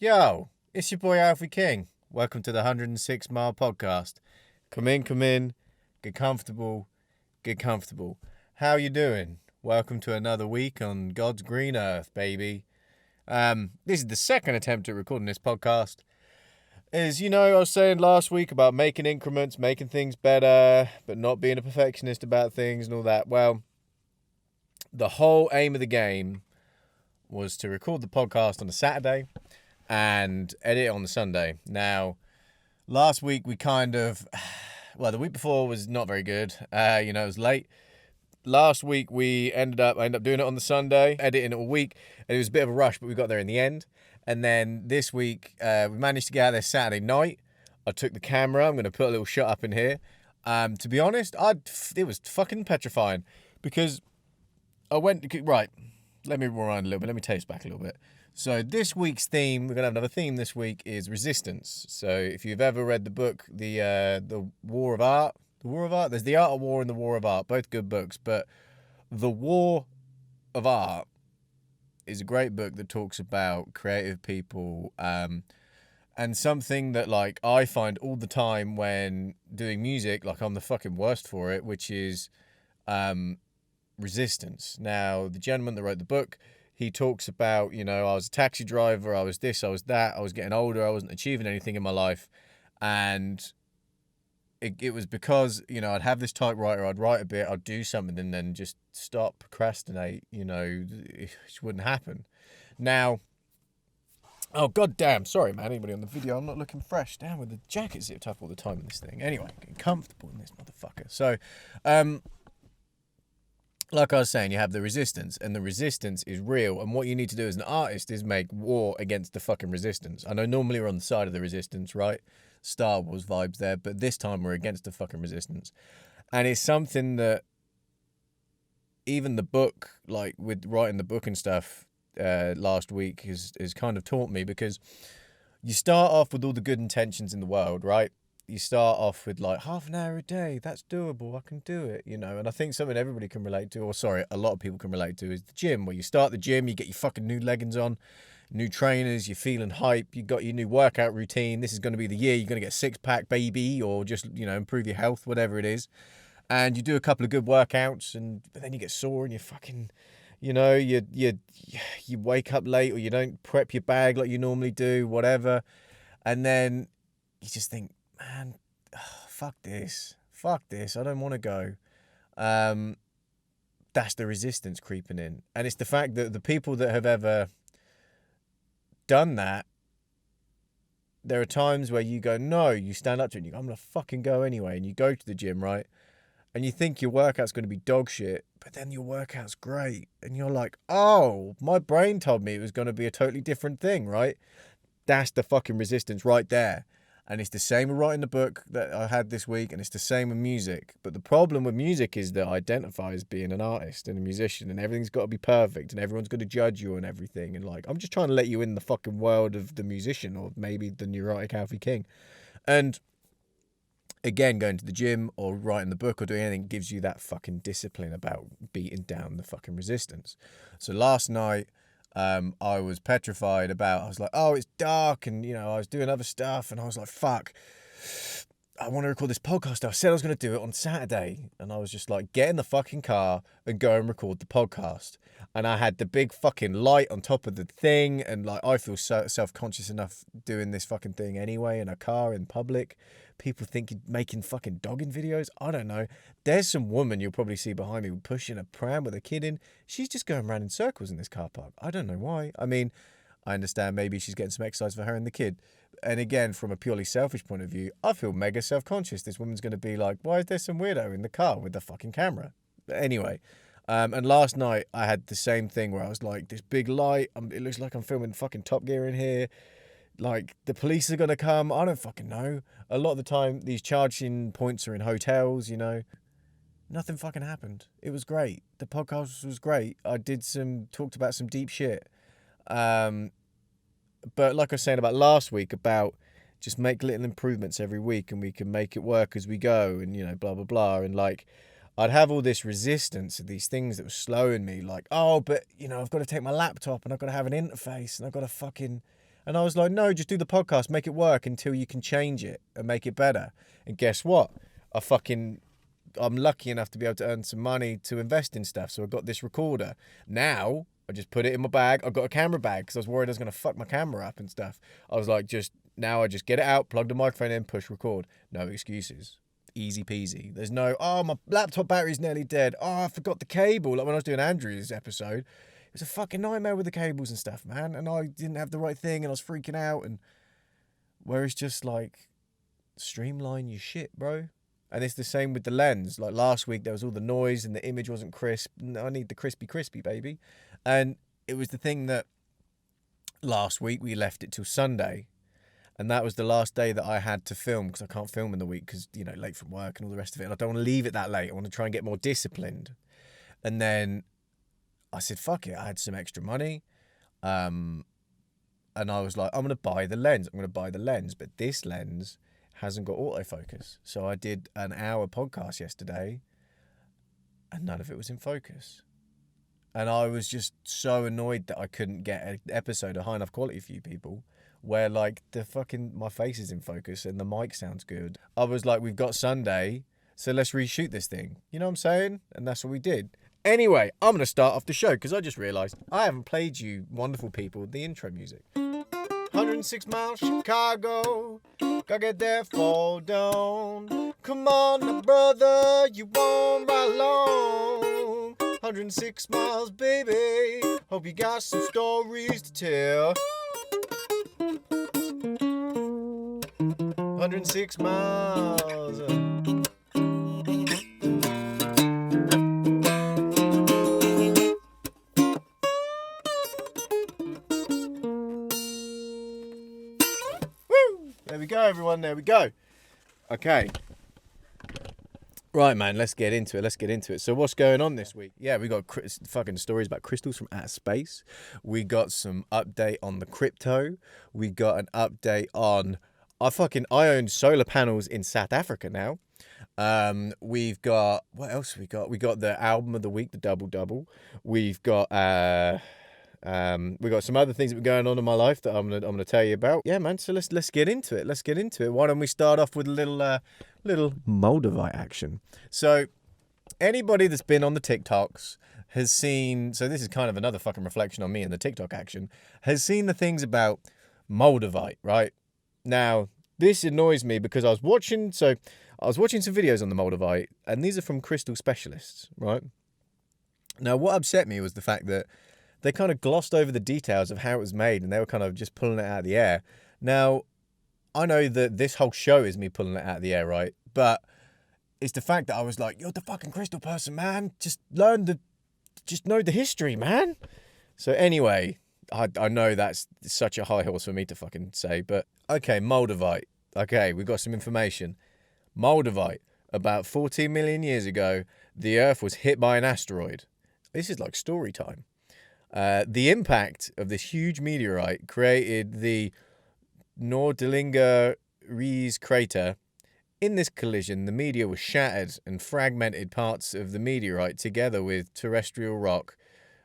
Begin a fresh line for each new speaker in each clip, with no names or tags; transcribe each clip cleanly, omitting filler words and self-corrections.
Yo, it's your boy Alfie King. Welcome to the 106 Mile Podcast. Come in, get comfortable, get comfortable. How you doing? Welcome to another week on God's green earth, baby. This is the second attempt at recording this podcast. As you know, I was saying last week about making increments, making things better, but not being a perfectionist about things and all that. Well, the whole aim of the game was to record the podcast on a Saturday and edit it on the Sunday. Now, last week we the week before was not very good. It was late. Last week I ended up doing it on the Sunday, editing it all week, and it was a bit of a rush, but we got there in the end. And then this week, we managed to get out there Saturday night. I took the camera. I'm going to put a little shot up in here. To be honest, it was fucking petrifying because right, let me rewind a little bit. Let me take us back a little bit. So this week's theme, we're going to have another theme this week, is resistance. So if you've ever read the book, the War of Art, there's The Art of War and The War of Art, both good books, but The War of Art is a great book that talks about creative people, and something that I find all the time when doing music, I'm the fucking worst for it, which is resistance. Now, the gentleman that wrote the book, he talks about, I was a taxi driver, I was this, I was that, I was getting older, I wasn't achieving anything in my life, and it was because, I'd have this typewriter, I'd write a bit, I'd do something, and then just stop, procrastinate, it just wouldn't happen. Now, oh, goddamn, sorry, man, anybody on the video, I'm not looking fresh. Damn, with the jacket zipped up all the time in this thing. Anyway, getting comfortable in this motherfucker. So, like I was saying, you have the resistance, and the resistance is real, and what you need to do as an artist is make war against the fucking resistance. I know normally we're on the side of the resistance, right? Star Wars vibes there, but this time we're against the fucking resistance. And it's something that even the book, with writing the book and stuff last week, has kind of taught me, because you start off with all the good intentions in the world, right? You start off with half an hour a day, that's doable, I can do it, and I think something everybody can relate to, a lot of people can relate to, is the gym, where you start the gym, you get your fucking new leggings on, new trainers, you're feeling hype, you got your new workout routine, this is going to be the year you're going to get a six-pack, baby, or just, improve your health, whatever it is, and you do a couple of good workouts, but then you get sore and you fucking, you wake up late, or you don't prep your bag like you normally do, whatever, and then you just think, man, fuck this, I don't want to go. That's the resistance creeping in, and it's the fact that the people that have ever done that, there are times where you go, no, you stand up to it and you go, I'm gonna fucking go anyway, and you go to the gym, right, and you think your workout's going to be dog shit, but then your workout's great, and you're like, oh, my brain told me it was going to be a totally different thing, right? That's the fucking resistance right there. And it's the same with writing the book that I had this week, and it's the same with music. But the problem with music is that I identify as being an artist and a musician, and everything's got to be perfect, and everyone's going to judge you and everything. And I'm just trying to let you in the fucking world of the musician, or maybe the neurotic Alfie King. And again, going to the gym or writing the book or doing anything gives you that fucking discipline about beating down the fucking resistance. So last night, I was petrified I was like, oh, it's dark, and I was doing other stuff, and I was like, fuck, I want to record this podcast. I said I was going to do it on Saturday, and I was just like, get in the fucking car and go and record the podcast. And I had the big fucking light on top of the thing, and I feel so self-conscious enough doing this fucking thing anyway in a car in public. People think you're making fucking dogging videos. I don't know. There's some woman you'll probably see behind me pushing a pram with a kid in. She's just going around in circles in this car park. I don't know why. I mean, I understand maybe she's getting some exercise for her and the kid. And again, from a purely selfish point of view, I feel mega self-conscious. This woman's going to be like, why is there some weirdo in the car with the fucking camera? But anyway, and last night I had the same thing where I was like, this big light, it looks like I'm filming fucking Top Gear in here. The police are going to come. I don't fucking know. A lot of the time, these charging points are in hotels, Nothing fucking happened. It was great. The podcast was great. I talked about some deep shit. But like I was saying about last week, about just make little improvements every week, and we can make it work as we go, and, blah, blah, blah. And I'd have all this resistance of these things that were slowing me, oh, but, I've got to take my laptop, and I've got to have an interface, and I've got to fucking And I was like, no, just do the podcast, make it work until you can change it and make it better. And guess what? I'm lucky enough to be able to earn some money to invest in stuff. So I got this recorder. Now I just put it in my bag. I got a camera bag because I was worried I was going to fuck my camera up and stuff. I was like, now I just get it out, plug the microphone in, push record. No excuses. Easy peasy. There's no, oh, my laptop battery's nearly dead. Oh, I forgot the cable. Like when I was doing Andrew's episode, it was a fucking nightmare with the cables and stuff, man. And I didn't have the right thing and I was freaking out. And whereas just like, streamline your shit, bro. And it's the same with the lens. Like last week, there was all the noise and the image wasn't crisp. I need the crispy, baby. And it was the thing that last week we left it till Sunday. And that was the last day that I had to film because I can't film in the week because, you know, late from work and all the rest of it. And I don't want to leave it that late. I want to try and get more disciplined. And then I said, fuck it. I had some extra money. And I was like, I'm going to buy the lens. But this lens hasn't got autofocus. So I did an hour podcast yesterday and none of it was in focus. And I was just so annoyed that I couldn't get an episode of high enough quality for you people where like my face is in focus and the mic sounds good. I was like, we've got Sunday, so let's reshoot this thing. You know what I'm saying? And that's what we did. Anyway, I'm going to start off the show because I just realised I haven't played you wonderful people the intro music. 106 miles Chicago, gotta get there, fall down. Come on, brother, you won't ride long. 106 miles, baby, hope you got some stories to tell. 106 miles. There we go, everyone. There we go. Okay. Right, man. Let's get into it. So what's going on this week? Yeah, we got fucking stories about crystals from outer space. We got some update on the crypto. We got an update on... I own solar panels in South Africa now. We've got... What else we got? We got the album of the week, the Double. We've got... we got some other things that were going on in my life that I'm gonna tell you about. Yeah, man. So let's get into it. Why don't we start off with a little Moldavite action? So anybody that's been on the TikToks has seen. So this is kind of another fucking reflection on me and the TikTok action. Has seen the things about Moldavite, right? Now this annoys me because I was watching some videos on the Moldavite, and these are from crystal specialists, right? Now what upset me was the fact that they kind of glossed over the details of how it was made and they were kind of just pulling it out of the air. Now, I know that this whole show is me pulling it out of the air, right? But it's the fact that I was like, you're the fucking crystal person, man. Just know the history, man. So anyway, I know that's such a high horse for me to fucking say, but okay, Moldavite. Okay, we've got some information. Moldavite, about 14 million years ago, the Earth was hit by an asteroid. This is like story time. The impact of this huge meteorite created the Nordlinger Ries crater. In this collision, the meteor was shattered and fragmented parts of the meteorite together with terrestrial rock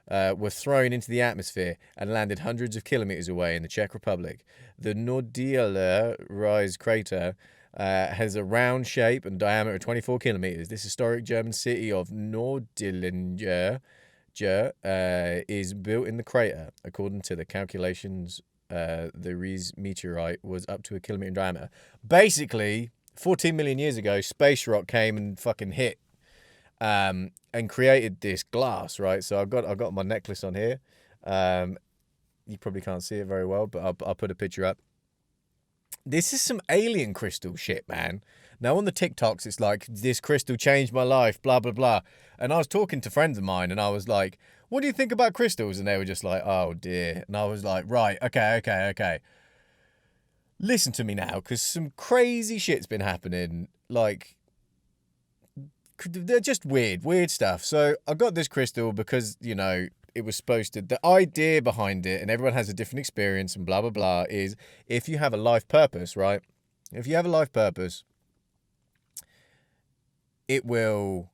were thrown into the atmosphere and landed hundreds of kilometers away in the Czech Republic. The Nordlinger Ries crater has a round shape and diameter of 24 kilometers. This historic German city of Nordlinger is built in the crater. According to the calculations, the Ries meteorite was up to 1 kilometer in diameter. Basically, 14 million years ago, space rock came and fucking hit and created this glass, right? So I've got my necklace on here. You probably can't see it very well, but I'll put a picture up. This is some alien crystal shit, man. Now on the TikToks, it's like, this crystal changed my life, blah, blah, blah. And I was talking to friends of mine and I was like, what do you think about crystals? And they were just like, oh dear. And I was like, right, okay. Listen to me now, because some crazy shit's been happening. Like, they're just weird stuff. So I got this crystal because, you know, it was supposed to, the idea behind it, and everyone has a different experience and blah, blah, blah, is if you have a life purpose, right? If you have a life purpose, it will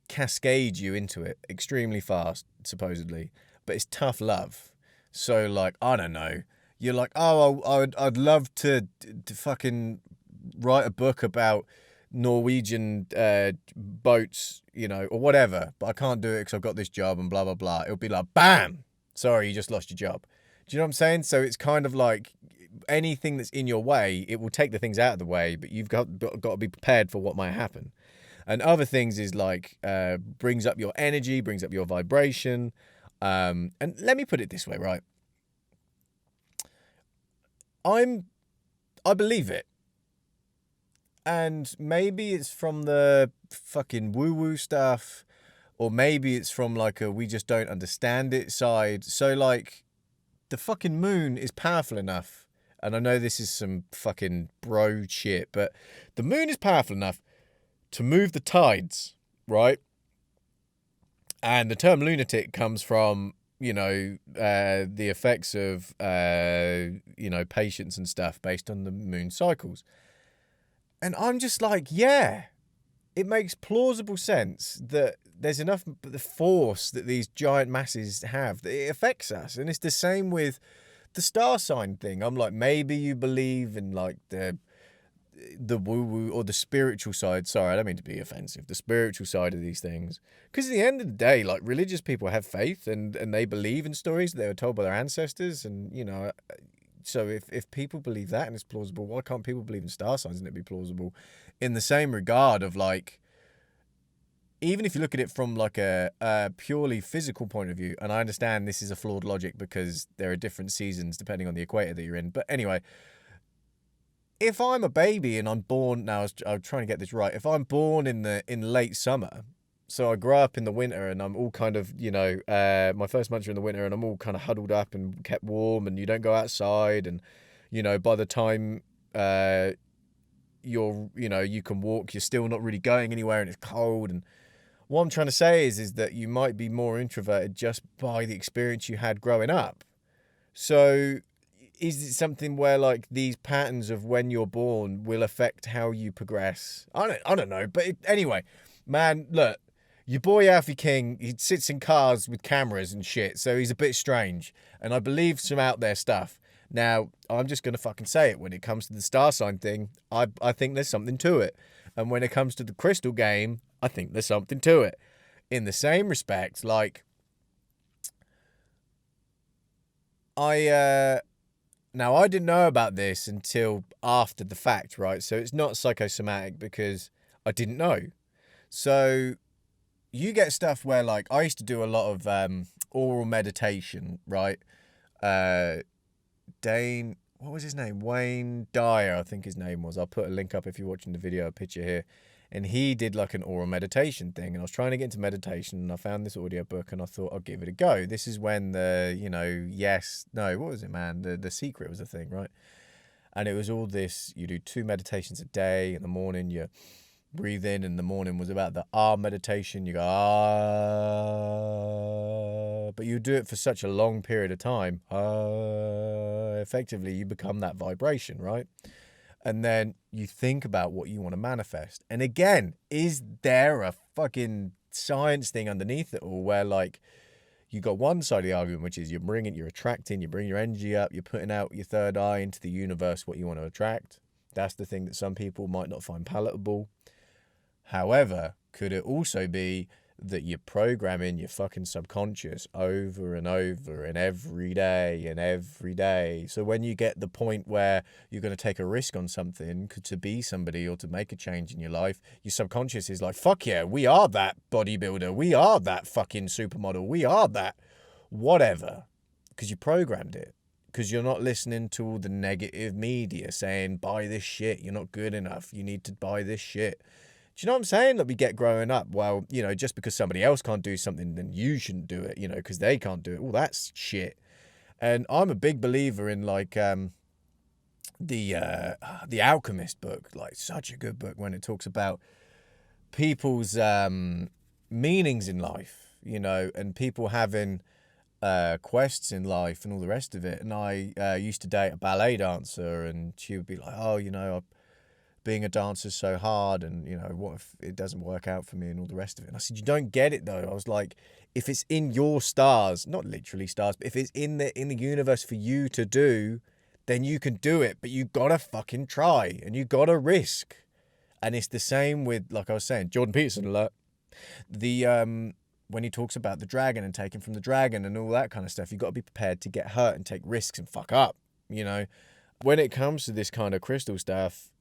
cascade you into it extremely fast, supposedly. But it's tough love. So, like, I don't know, You're like, oh, I'd love to fucking write a book about Norwegian boats, you know, or whatever, but I can't do it because I've got this job and blah, blah, blah. It'll be like, bam, sorry, you just lost your job. Do you know what I'm saying? So it's kind of like anything that's in your way, it will take the things out of the way, but you've got to be prepared for what might happen. And other things is like brings up your energy, brings up your vibration. And let me put it this way, right? I believe it. And maybe it's from the fucking woo-woo stuff, or maybe it's from like a we just don't understand it side. So like the fucking moon is powerful enough, and I know this is some fucking bro shit, but the moon is powerful enough to move the tides, right? And the term lunatic comes from, you know, the effects of, you know, patience and stuff based on the moon cycles. And I'm just like, yeah, it makes plausible sense that there's enough the force that these giant masses have that it affects us. And it's the same with the star sign thing. I'm like, maybe you believe in like the woo-woo or the spiritual side. Sorry, I don't mean to be offensive. The spiritual side of these things. Because at the end of the day, like religious people have faith and they believe in stories that they were told by their ancestors. And, you know, so if people believe that and it's plausible, why can't people believe in star signs and it be plausible? In the same regard of like, even if you look at it from like a purely physical point of view, and I understand this is a flawed logic because there are different seasons depending on the equator that you're in. But anyway, if I'm a baby and I'm born now, I'm trying to get this right. If I'm born in late summer, so I grow up in the winter and I'm all kind of, you know, my first months are in the winter and I'm all kind of huddled up and kept warm and you don't go outside. And, you know, by the time you're, you know, you can walk, you're still not really going anywhere and it's cold. And what I'm trying to say is that you might be more introverted just by the experience you had growing up. So is it something where like these patterns of when you're born will affect how you progress? I don't know. But anyway, man, look, your boy Alfie King, he sits in cars with cameras and shit, so he's a bit strange. And I believe some out there stuff. Now, I'm just going to fucking say it. When it comes to the star sign thing, I think there's something to it. And when it comes to the crystal game, I think there's something to it. In the same respect, like, now, I didn't know about this until after the fact, right? So it's not psychosomatic because I didn't know. So you get stuff where, like, I used to do a lot of oral meditation, right? What was his name? Wayne Dyer, I think his name was. I'll put a link up if you're watching the video, a picture here. And he did like an oral meditation thing. And I was trying to get into meditation and I found this audiobook and I thought I'll give it a go. This is when the, you know, what was it, man? The Secret was a thing, right? And it was all this, you do 2 meditations a day. In the morning, you breathe in. And the morning was about the meditation. You go, but you do it for such a long period of time. Effectively, you become that vibration, right? And then you think about what you want to manifest. And again, is there a fucking science thing underneath it all where like you got one side of the argument, which is you're attracting, you bring your energy up, you're putting out your third eye into the universe, what you want to attract. That's the thing that some people might not find palatable. However, could it also be that you're programming your fucking subconscious over and over and every day. So when you get the point where you're going to take a risk on something to be somebody or to make a change in your life, your subconscious is like, fuck yeah, we are that bodybuilder. We are that fucking supermodel. We are that whatever. Because you programmed it. Because you're not listening to all the negative media saying, buy this shit. You're not good enough. You need to buy this shit. Do you know what I'm saying? That we get growing up, well, you know, just because somebody else can't do something, then you shouldn't do it, you know, because they can't do it. All that's shit. And I'm a big believer in like the Alchemist book, like such a good book when it talks about people's meanings in life, you know, and people having quests in life and all the rest of it. And I used to date a ballet dancer, and she would be like, oh, you know, being a dancer is so hard, and you know, what if it doesn't work out for me and all the rest of it. And I said, you don't get it though. I was like, if it's in your stars, not literally stars, but if it's in the universe for you to do, then you can do it. But you gotta fucking try, and you gotta risk. And it's the same with, like I was saying, Jordan Peterson alert. The when he talks about the dragon and taking from the dragon and all that kind of stuff, you got to be prepared to get hurt and take risks and fuck up. You know, when it comes to this kind of crystal stuff,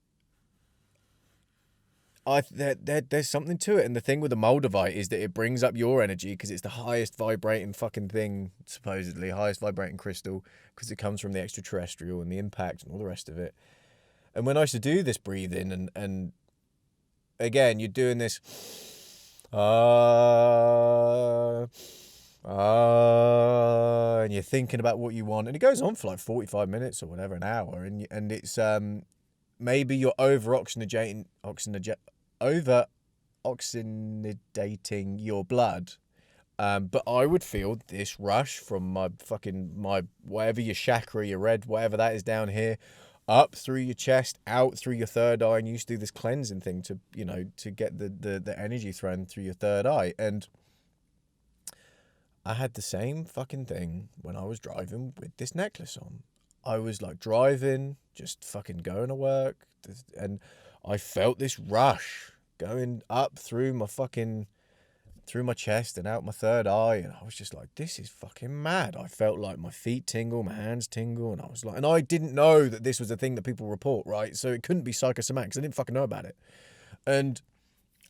there's something to it. And the thing with the Moldavite is that it brings up your energy because it's the highest vibrating fucking thing, supposedly highest vibrating crystal, because it comes from the extraterrestrial and the impact and all the rest of it. And when I used to do this breathing and again, you're doing this, and you're thinking about what you want, and it goes on for like 45 minutes or whatever, an hour, and it's maybe you're over oxygenating your blood, but I would feel this rush from my whatever your chakra, your red, whatever that is down here, up through your chest, out through your third eye, and you used to do this cleansing thing to, you know, to get the energy thrown through your third eye. And I had the same fucking thing when I was driving with this necklace on. I was like driving, just fucking going to work, and I felt this rush going up through my chest and out my third eye, and I was just like, this is fucking mad. I felt like my feet tingle, my hands tingle, and I was like, and I didn't know that this was a thing that people report, right? So it couldn't be psychosomatic because I didn't fucking know about it. And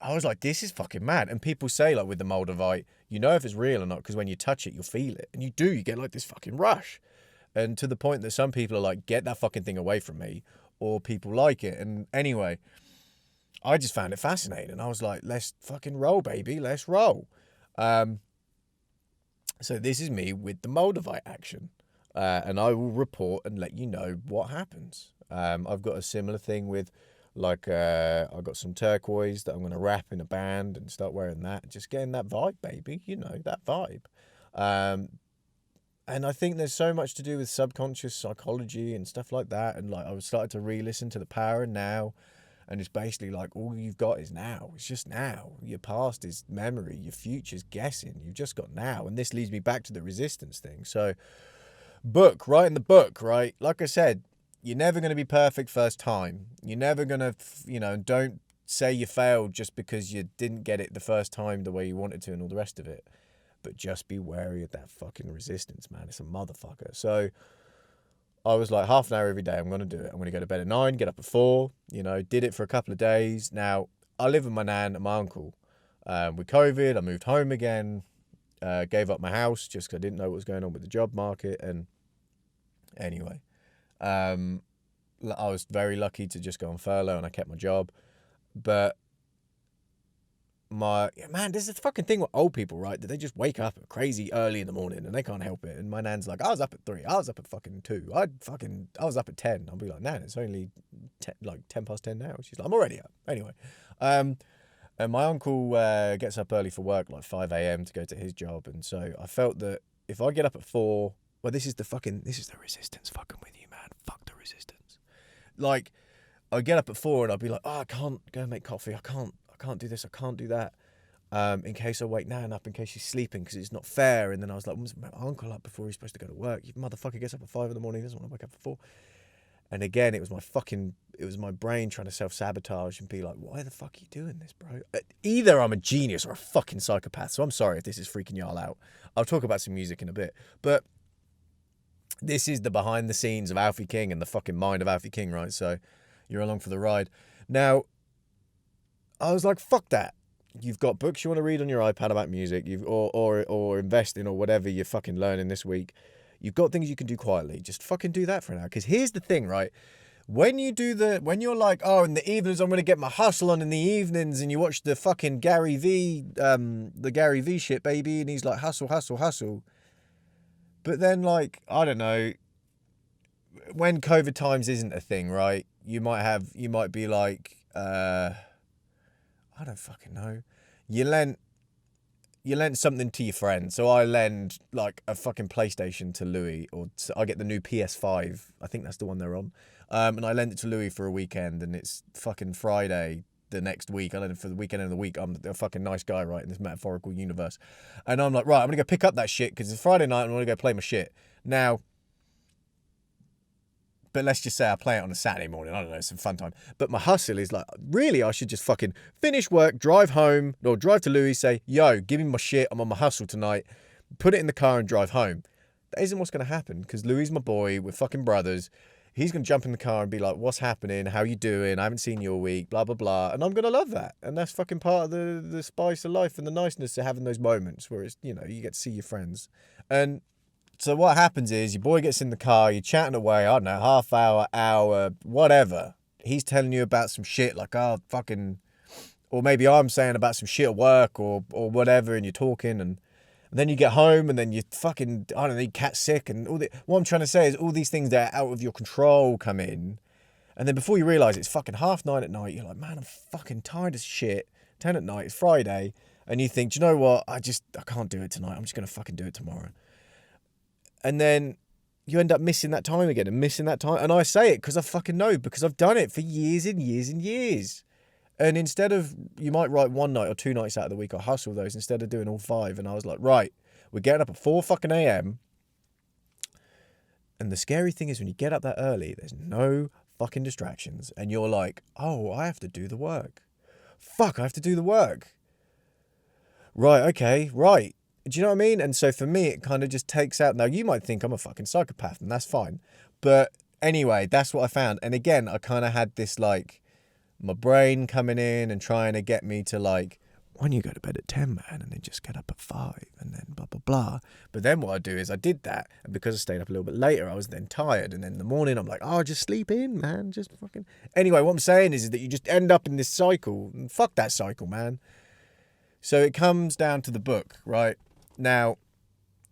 I was like, this is fucking mad. And people say, like, with the Moldavite, you know if it's real or not because when you touch it, you'll feel it. And you do, you get like this fucking rush. And to the point that some people are like, get that fucking thing away from me, or people like it. And anyway, I just found it fascinating. I was like, let's fucking roll, baby. Let's roll. So this is me with the Moldavite action. And I will report and let you know what happens. I've got a similar thing with, like, I've got some turquoise that I'm going to wrap in a band and start wearing that. Just getting that vibe, baby. You know, that vibe. And I think there's so much to do with subconscious psychology and stuff like that. And like, I was starting to re-listen to The Power of Now. And it's basically like, all you've got is now. It's just now. Your past is memory. Your future's guessing. You've just got now. And this leads me back to the resistance thing. So, writing the book, right? Like I said, you're never going to be perfect first time. You're never going to, you know, don't say you failed just because you didn't get it the first time the way you wanted to and all the rest of it. But just be wary of that fucking resistance, man. It's a motherfucker. So I was like, half an hour every day, I'm going to do it. I'm going to go to bed at 9, get up at 4, you know, did it for a couple of days. Now, I live with my nan and my uncle. With COVID, I moved home again, gave up my house just because I didn't know what was going on with the job market. And anyway, I was very lucky to just go on furlough and I kept my job. But this is the fucking thing with old people, right? That they just wake up crazy early in the morning and they can't help it. And my nan's like, I was up at 3, I was up at fucking 2, I was up at 10. I'll be like, Nan, it's only 10 past 10 now. She's like, I'm already up. Anyway, and my uncle gets up early for work, like 5 a.m. to go to his job. And so I felt that if I get up at 4, well, this is the resistance fucking with you, man. Fuck the resistance. Like, I'd get up at 4 and I'd be like, oh, I can't go make coffee. I can't do this, I can't do that, in case I wake Nan up, in case she's sleeping, because it's not fair. And then I was like, was my uncle up before he's supposed to go to work? You motherfucker gets up at 5 in the morning, he doesn't want to wake up at 4. And again, it was my brain trying to self-sabotage and be like, why the fuck are you doing this, bro? Either I'm a genius or a fucking psychopath, so I'm sorry if this is freaking y'all out. I'll talk about some music in a bit, but this is the behind the scenes of Alfie King and the fucking mind of Alfie King, right? So you're along for the ride. Now, I was like, fuck that. You've got books you want to read on your iPad about music, or invest in, or whatever you're fucking learning this week. You've got things you can do quietly. Just fucking do that for an hour. Because here's the thing, right? When you're like, oh, in the evenings I'm gonna get my hustle on in the evenings, and you watch the fucking Gary V shit, baby, and he's like, hustle, hustle, hustle. But then, like, I don't know, when COVID times isn't a thing, right? You might be like, I don't fucking know. You lent something to your friend. So I lend like a fucking PlayStation to Louis, or I get the new PS5. I think that's the one they're on. And I lend it to Louis for a weekend, and it's fucking Friday the next week. I lend it for the weekend of the week. I'm a fucking nice guy, right, in this metaphorical universe. And I'm like, right, I'm going to go pick up that shit because it's Friday night and I want to go play my shit. Now, But let's just say I play it on a Saturday morning. I don't know, it's some fun time. But my hustle is like, really, I should just fucking finish work, drive home, or drive to Louis, say, yo, give me my shit, I'm on my hustle tonight, put it in the car and drive home. That isn't what's going to happen, because Louis is my boy, we're fucking brothers. He's going to jump in the car and be like, what's happening? How you doing? I haven't seen you all week, blah, blah, blah. And I'm going to love that. And that's fucking part of the spice of life and the niceness of having those moments where it's, you know, you get to see your friends. And so what happens is your boy gets in the car, you're chatting away, I don't know, half hour, whatever. He's telling you about some shit like, oh, fucking, or maybe I'm saying about some shit at work or whatever, and you're talking, and then you get home and then you fucking, I don't know, you catch sick, and what I'm trying to say is all these things that are out of your control come in, and then before you realise it's fucking 9:30 at night, you're like, man, I'm fucking tired as shit, 10 at night, it's Friday, and you think, do you know what, I can't do it tonight, I'm just going to fucking do it tomorrow. And then you end up missing that time again and missing that time. And I say it because I fucking know, because I've done it for years and years and years. And instead of, you might write one night or 2 nights out of the week, I hustle those instead of doing all 5. And I was like, right, we're getting up at 4 fucking a.m. And the scary thing is when you get up that early, there's no fucking distractions. And you're like, oh, I have to do the work. Fuck, I have to do the work. Right, okay, right. Do you know what I mean? And so for me, it kind of just takes out. Now, you might think I'm a fucking psychopath, and that's fine. But anyway, that's what I found. And again, I kind of had this, like, my brain coming in and trying to get me to, like, why don't you go to bed at 10, man, and then just get up at 5, and then blah, blah, blah. But then what I do is I did that, and because I stayed up a little bit later, I was then tired. And then in the morning, I'm like, oh, just sleep in, man. Just fucking... Anyway, what I'm saying is that you just end up in this cycle. And fuck that cycle, man. So it comes down to the book, right? Now,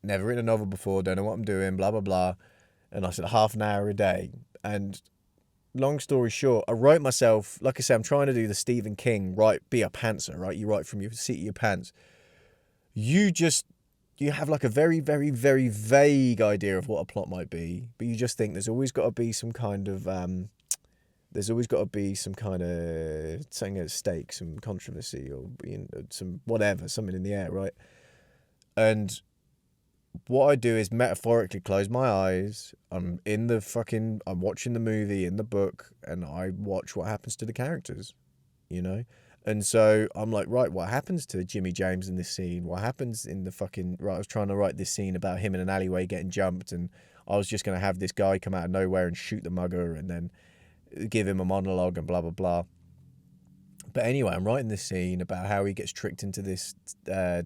never written a novel before, don't know what I'm doing, blah, blah, blah. And I said half an hour a day. And long story short, I wrote myself, like I said, I'm trying to do the Stephen King, be a pantser, right? You write from your seat of your pants. You have like a very, very, very vague idea of what a plot might be, but you just think there's always got to be some kind of, something at stake, some controversy or some whatever, something in the air, right? And what I do is metaphorically close my eyes. I'm watching the movie in the book, and I watch what happens to the characters, you know? And so I'm like, right, what happens to Jimmy James in this scene? What happens in the right, I was trying to write this scene about him in an alleyway getting jumped, and I was just going to have this guy come out of nowhere and shoot the mugger and then give him a monologue and blah, blah, blah. But anyway, I'm writing this scene about how he gets tricked into this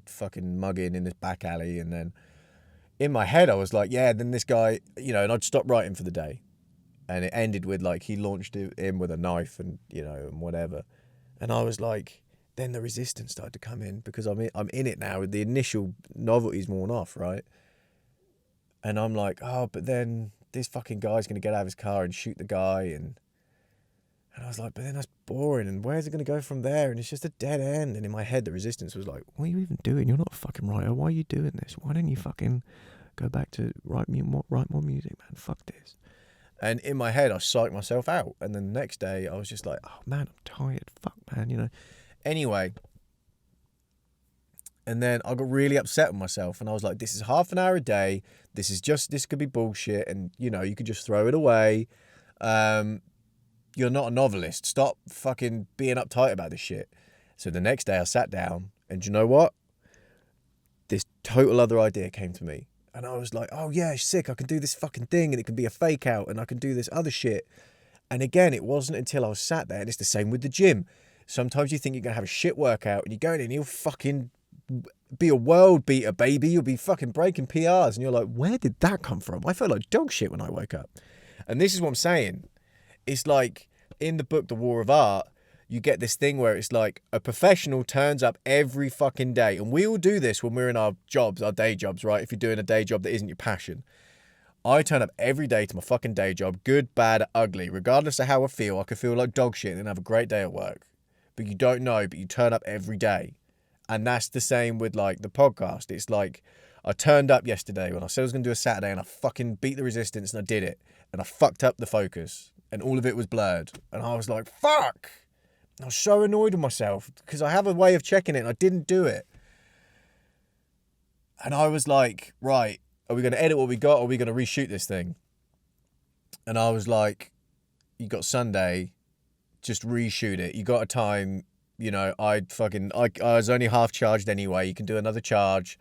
fucking mugging in this back alley. And then in my head, I was like, yeah, then this guy, you know, and I'd stop writing for the day. And it ended with, like, he launched in with a knife and, you know, and whatever. And I was like, then the resistance started to come in because I'm in it now. The initial novelty's worn off, right? And I'm like, oh, but then this fucking guy's going to get out of his car and shoot the guy. And I was like, but then that's boring, and where's it going to go from there? And it's just a dead end. And in my head, the resistance was like, what are you even doing? You're not a fucking writer. Why are you doing this? Why don't you fucking go back to write more music, man? Fuck this. And in my head, I psyched myself out. And then the next day, I was just like, oh, man, I'm tired. Fuck, man, you know. Anyway. And then I got really upset with myself. And I was like, this is half an hour a day. This could be bullshit. And, you know, you could just throw it away. You're not a novelist. Stop fucking being uptight about this shit. So the next day I sat down, and do you know what? This total other idea came to me. And I was like, oh yeah, sick, I can do this fucking thing, and it can be a fake out, and I can do this other shit. And again, it wasn't until I was sat there, and it's the same with the gym. Sometimes you think you're going to have a shit workout, and you go in and you'll fucking be a world beater, baby. You'll be fucking breaking PRs, and you're like, where did that come from? I felt like dog shit when I woke up. And this is what I'm saying. It's like, in the book, The War of Art, you get this thing where it's like a professional turns up every fucking day. And we all do this when we're in our jobs, our day jobs, right? If you're doing a day job that isn't your passion. I turn up every day to my fucking day job, good, bad, ugly. Regardless of how I feel, I could feel like dog shit and then have a great day at work. But you don't know, but you turn up every day. And that's the same with, like, the podcast. It's like, I turned up yesterday when I said I was going to do a Saturday, and I fucking beat the resistance, and I did it. And I fucked up the focus. And all of it was blurred. And I was like, fuck! I was so annoyed with myself because I have a way of checking it and I didn't do it. And I was like, right, are we going to edit what we got or are we going to reshoot this thing? And I was like, you got Sunday, just reshoot it. You got a time, I was only half charged anyway. You can do another charge,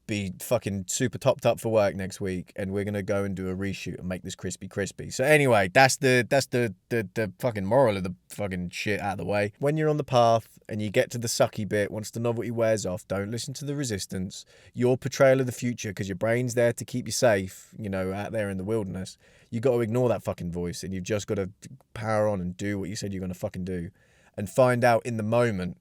be fucking super topped up for work next week, and we're gonna go and do a reshoot and make this crispy. So anyway, that's the fucking moral of the fucking shit out of the way. When you're on the path and you get to the sucky bit, once the novelty wears off, don't listen to the resistance. Your portrayal of the future, because your brain's there to keep you safe, out there in the wilderness. You got to ignore that fucking voice, and you've just got to power on and do what you said you're gonna fucking do, and find out in the moment,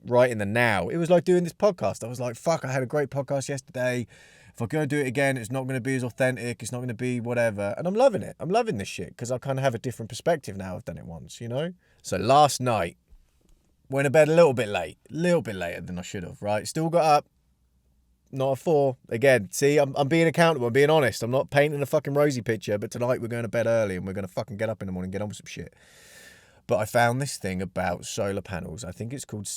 right in the now. It was like doing this podcast. I was like, fuck, I had a great podcast yesterday. If I go do it again, it's not going to be as authentic. It's not going to be whatever. And I'm loving it. I'm loving this shit because I kind of have a different perspective now. I've done it once, So last night, went to bed a little bit later than I should have, right? Still got up. Not a 4. Again, see, I'm being accountable. I'm being honest. I'm not painting a fucking rosy picture, but tonight we're going to bed early and we're going to fucking get up in the morning and get on with some shit. But I found this thing about solar panels. I think it's called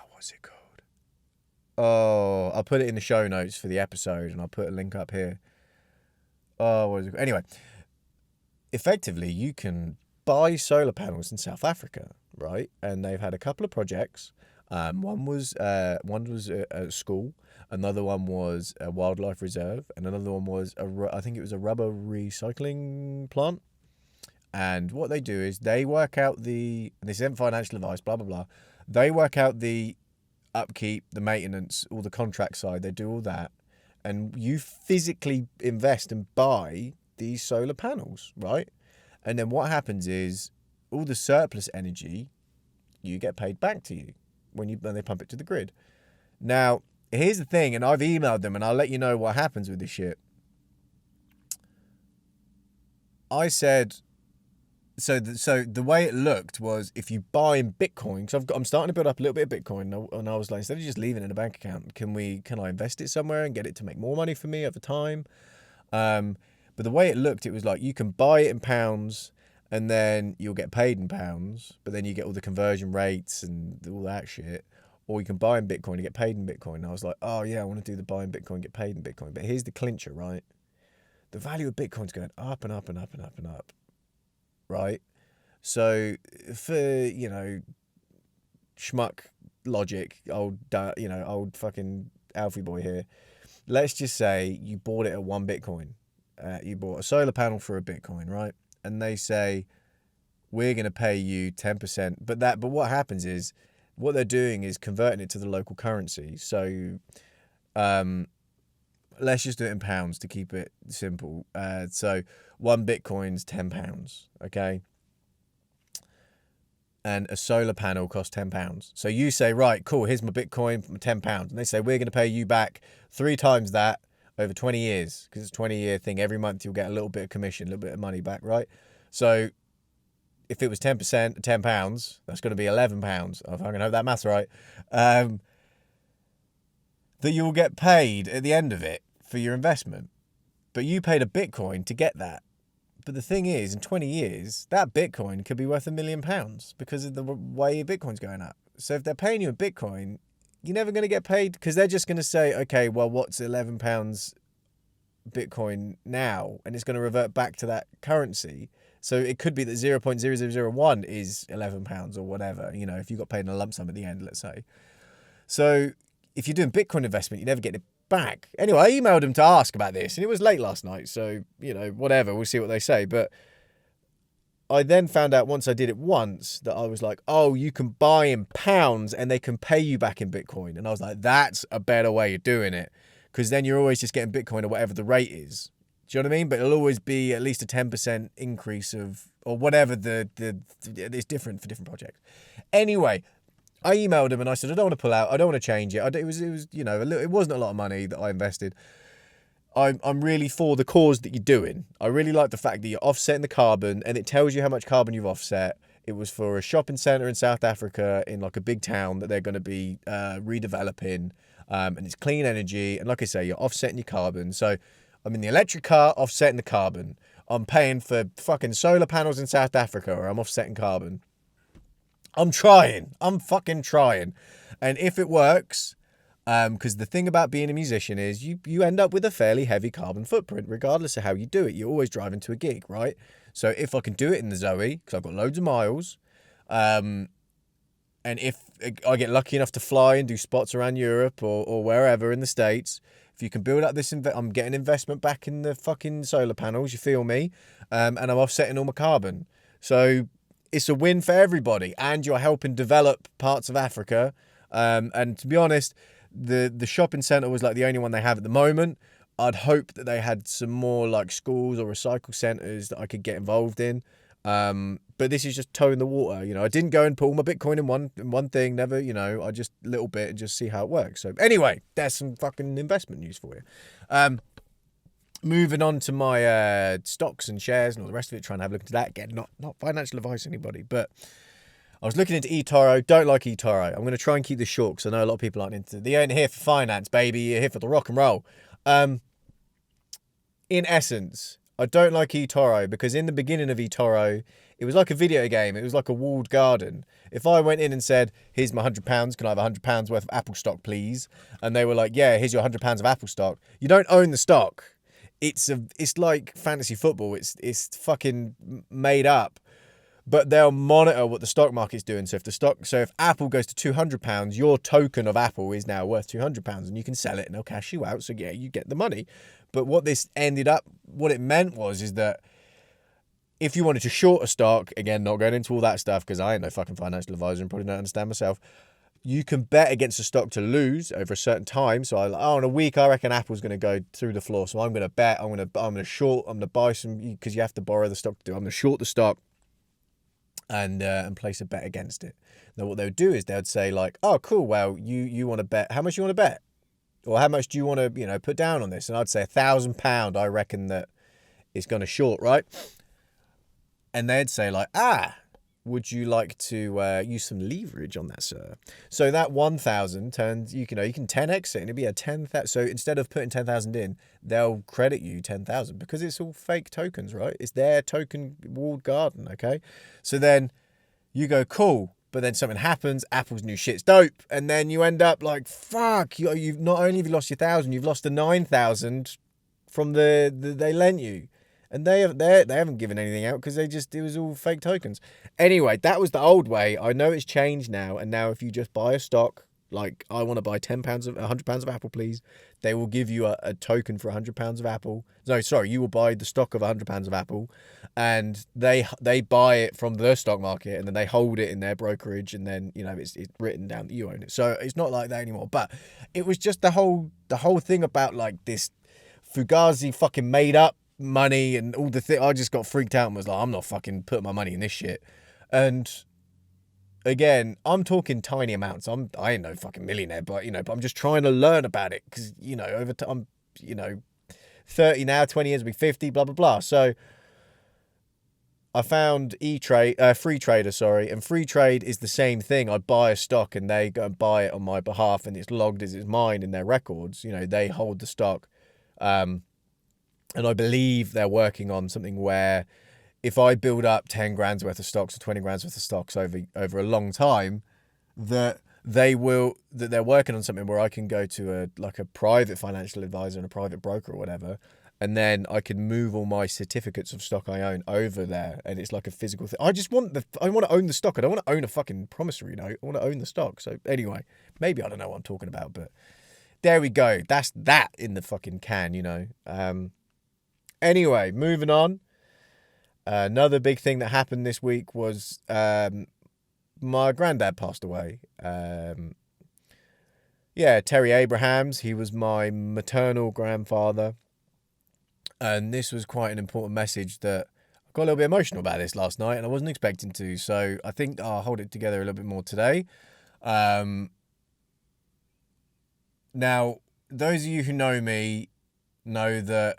what's it called? Oh, I'll put it in the show notes for the episode and I'll put a link up here. Oh, what is it called? Anyway, effectively, you can buy solar panels in South Africa, right? And they've had a couple of projects. One was a school. Another one was a wildlife reserve. And another one was, I think it was a rubber recycling plant. And what they do is they work out this isn't financial advice, blah, blah, blah. They work out the upkeep, the maintenance, all the contract side. They do all that. And you physically invest and buy these solar panels, right? And then what happens is all the surplus energy, you get paid back to you when they pump it to the grid. Now, here's the thing, and I've emailed them and I'll let you know what happens with this shit. I said... So the way it looked was if you buy in Bitcoin, because I'm starting to build up a little bit of Bitcoin, and I was like, instead of just leaving it in a bank account, can I invest it somewhere and get it to make more money for me over time? But the way it looked, it was like you can buy it in pounds and then you'll get paid in pounds, but then you get all the conversion rates and all that shit. Or you can buy in Bitcoin and get paid in Bitcoin. And I was like, oh yeah, I want to do the buy in Bitcoin, get paid in Bitcoin. But here's the clincher, right? The value of Bitcoin's going up and up and up and up and up. Right? So for, schmuck logic, old fucking Alfie boy here, let's just say you bought it at 1 Bitcoin. You bought a solar panel for a Bitcoin, right? And they say, we're going to pay you 10%. But what happens is, what they're doing is converting it to the local currency. So let's just do it in pounds to keep it simple. So 1 Bitcoin's £10, okay? And a solar panel costs £10. So you say, right, cool, here's my Bitcoin for £10. And they say, we're going to pay you back 3 times that over 20 years, because it's a 20-year thing. Every month you'll get a little bit of commission, a little bit of money back, right? So if it was 10%, £10, that's going to be £11. If I can have that maths right. That you'll get paid at the end of it for your investment. But you paid a Bitcoin to get that. But the thing is, in 20 years, that Bitcoin could be worth £1 million because of the way Bitcoin's going up. So if they're paying you in Bitcoin, you're never going to get paid because they're just going to say, okay, well, what's £11 Bitcoin now? And it's going to revert back to that currency. So it could be that 0.0001 is £11 or whatever, if you got paid in a lump sum at the end, let's say. So if you're doing Bitcoin investment, you never get it back. Anyway, I emailed him to ask about this, and it was late last night, so, whatever, we'll see what they say. But I then found out once I did it once that I was like, oh, you can buy in pounds and they can pay you back in Bitcoin. And I was like, that's a better way of doing it, because then you're always just getting Bitcoin or whatever the rate is. Do you know what I mean? But it'll always be at least a 10% increase or whatever it's different for different projects. Anyway, I emailed him and I said, I don't want to pull out. I don't want to change it. It was it wasn't a lot of money that I invested. I'm really for the cause that you're doing. I really like the fact that you're offsetting the carbon and it tells you how much carbon you've offset. It was for a shopping centre in South Africa in like a big town that they're going to be redeveloping. And it's clean energy. And like I say, you're offsetting your carbon. So I'm in the electric car, offsetting the carbon. I'm paying for fucking solar panels in South Africa or I'm offsetting carbon. I'm trying. I'm fucking trying. And if it works, Because the thing about being a musician is you end up with a fairly heavy carbon footprint, regardless of how you do it. You're always driving to a gig, right? So if I can do it in the Zoe, because I've got loads of miles, and if I get lucky enough to fly and do spots around Europe or wherever in the States, if you can build up this, I'm getting investment back in the fucking solar panels, you feel me? And I'm offsetting all my carbon. So it's a win for everybody. And you're helping develop parts of Africa. And to be honest, the shopping centre was like the only one they have at the moment. I'd hope that they had some more like schools or recycle centres that I could get involved in. But this is just toeing the water, you know. I didn't go and pull my Bitcoin in one thing, never, you know. I just a little bit and just see how it works. So anyway, there's some fucking investment news for you. Moving on to my stocks and shares and all the rest of it, trying to have a look into that. Again, not financial advice, anybody, but I was looking into eToro. Don't like eToro. I'm going to try and keep this short because I know a lot of people aren't into it. They ain't here for finance, baby. You're here for the rock and roll. In essence, I don't like eToro because in the beginning of eToro, it was like a video game. It was like a walled garden. If I went in and said, here's my £100, can I have £100 worth of Apple stock, please? And they were like, yeah, here's your £100 of Apple stock. You don't own the stock. It's like fantasy football. It's fucking made up. But they'll monitor what the stock market's doing. So if Apple goes to £200, your token of Apple is now worth £200 and you can sell it and they'll cash you out. So yeah, you get the money. But what it meant is that if you wanted to short a stock, again, not going into all that stuff because I ain't no fucking financial advisor and probably don't understand myself, you can bet against a stock to lose over a certain time. So in a week, I reckon Apple's going to go through the floor. So I'm going to bet, I'm going to short, I'm going to buy some, because you have to borrow the stock to do. I'm going to short the stock and place a bet against it. Now what they would do is they would say like, oh cool, well you want to bet, how much you want to bet, or how much do you want to put down on this? And I'd say £1,000 I reckon that it's going to short, right? And they'd say like, would you like to use some leverage on that, sir? So that 1,000 turns, you can 10x it, and it'd be a 10,000. So instead of putting 10,000 in, they'll credit you 10,000 because it's all fake tokens, right? It's their token walled garden, okay? So then you go, cool, but then something happens, Apple's new shit's dope, and then you end up like, fuck, you've not only have you lost your 1,000, you've lost the 9,000 from they lent you. And they haven't given anything out because it was all fake tokens. Anyway, that was the old way. I know it's changed now. And now if you just buy a stock, like I want to buy £100 of Apple, please, they will give you a token for £100 of Apple. No, sorry, you will buy the stock of £100 of Apple, and they buy it from the stock market, and then they hold it in their brokerage, and then it's written down that you own it. So it's not like that anymore. But it was just the whole thing about like this Fugazi fucking made up money and all the thing. I just got freaked out and was like, I'm not fucking putting my money in this shit. And again, I'm talking tiny amounts. I ain't no fucking millionaire, but but I'm just trying to learn about it because over time, I'm 30 now, 20 years will be 50, blah blah blah. So I found Free Trader, sorry, and Free Trade is the same thing. I buy a stock and they go and buy it on my behalf, and it's logged as it's mine in their records. They hold the stock. And I believe they're working on something where if I build up 10 grand's worth of stocks or 20 grand's worth of stocks over a long time, that they're working on something where I can go to a private financial advisor and a private broker or whatever, and then I can move all my certificates of stock I own over there, and it's like a physical thing. I want to own the stock. I don't want to own a fucking promissory note. I want to own the stock. So anyway, maybe I don't know what I'm talking about, but there we go. That's that in the fucking can, Anyway, moving on. Another big thing that happened this week was my granddad passed away. Terry Abrahams. He was my maternal grandfather. And this was quite an important message that I got a little bit emotional about this last night, and I wasn't expecting to. So I think I'll hold it together a little bit more today. Now, those of you who know me know that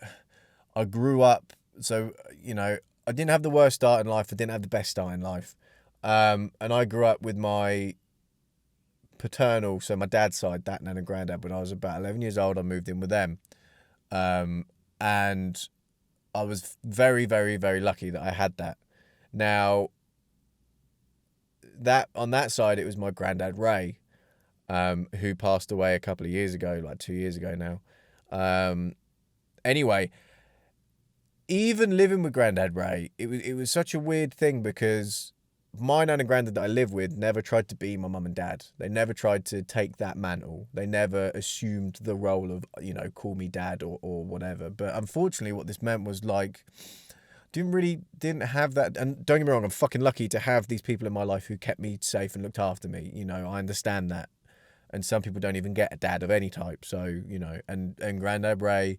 I grew up, so, I didn't have the worst start in life. I didn't have the best start in life. And I grew up with my paternal, so my dad's side, dad, nan, and granddad. When I was about 11 years old, I moved in with them. And I was very, very, very lucky that I had that. Now, on that side, it was my granddad, Ray. who passed away a couple of years ago, like 2 years ago now. Anyway, even living with Grandad Ray, it was such a weird thing because my nan and granddad that I live with never tried to be my mum and dad. They never tried to take that mantle. They never assumed the role of, call me dad or whatever. But unfortunately, what this meant was like, didn't have that. And don't get me wrong, I'm fucking lucky to have these people in my life who kept me safe and looked after me. I understand that. And some people don't even get a dad of any type. So, and Grandad Ray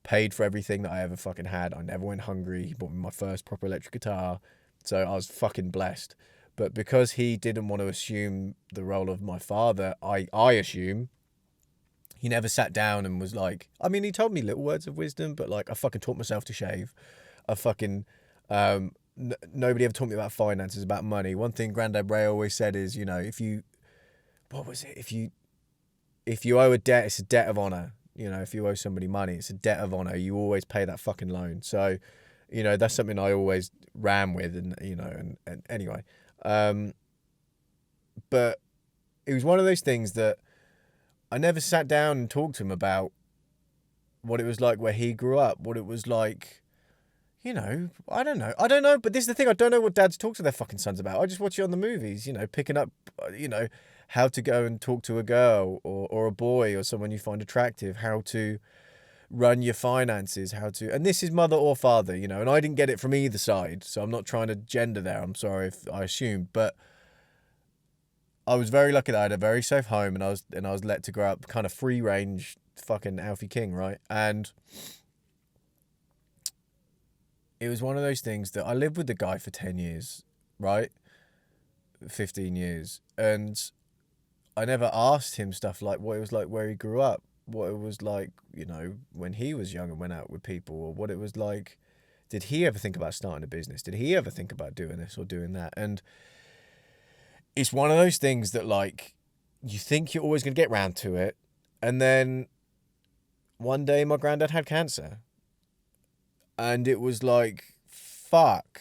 paid for everything that I ever fucking had. I never went hungry. He bought me my first proper electric guitar. So I was fucking blessed. But because he didn't want to assume the role of my father, I assume, he never sat down and was like, I mean, he told me little words of wisdom, but like, I fucking taught myself to shave. I fucking, nobody ever taught me about finances, about money. One thing Grandad Ray always said is, if you owe a debt, it's a debt of honor. If you owe somebody money, it's a debt of honor. You always pay that fucking loan. So, that's something I always ran with, and anyway. But it was one of those things that I never sat down and talked to him about what it was like where he grew up, what it was like, I don't know. But this is the thing, I don't know what dads talk to their fucking sons about. I just watch it on the movies, picking up, how to go and talk to a girl or a boy or someone you find attractive, how to run your finances, and this is mother or father, and I didn't get it from either side, so I'm not trying to gender there. I'm sorry if I assumed, but I was very lucky that I had a very safe home, and I was let to grow up kind of free range, fucking Alfie King, right? And it was one of those things that I lived with the guy for 10 years, right? 15 years, and I never asked him stuff like what it was like where he grew up, what it was like, when he was young and went out with people, or what it was like. Did he ever think about starting a business? Did he ever think about doing this or doing that? And it's one of those things that, like, you think you're always going to get round to it. And then one day my granddad had cancer. And it was like, fuck.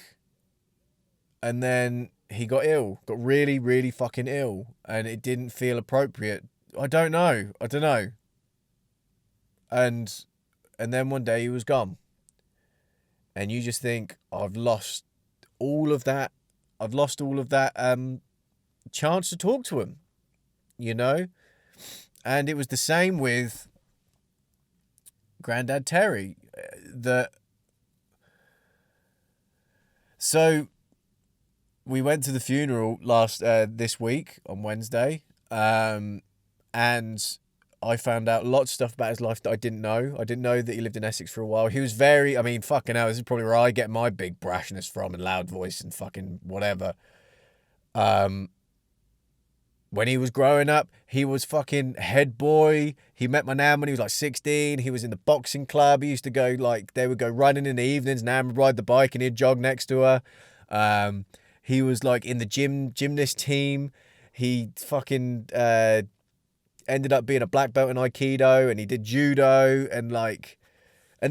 And then he got ill, got really, really fucking ill. And it didn't feel appropriate. I don't know. And then one day he was gone. And you just think, I've lost all of that. Chance to talk to him, And it was the same with Grandad Terry. So we went to the funeral this week on Wednesday, and I found out lots of stuff about his life that I didn't know. I didn't know that he lived in Essex for a while. He was fucking hell, this is probably where I get my big brashness from and loud voice and fucking whatever. When he was growing up, he was fucking head boy. He met my nan when he was like 16. He was in the boxing club. He used to go, they would go running in the evenings. Nan would ride the bike and he'd jog next to her. He was like in the gymnast team. He fucking ended up being a black belt in Aikido, and he did judo, and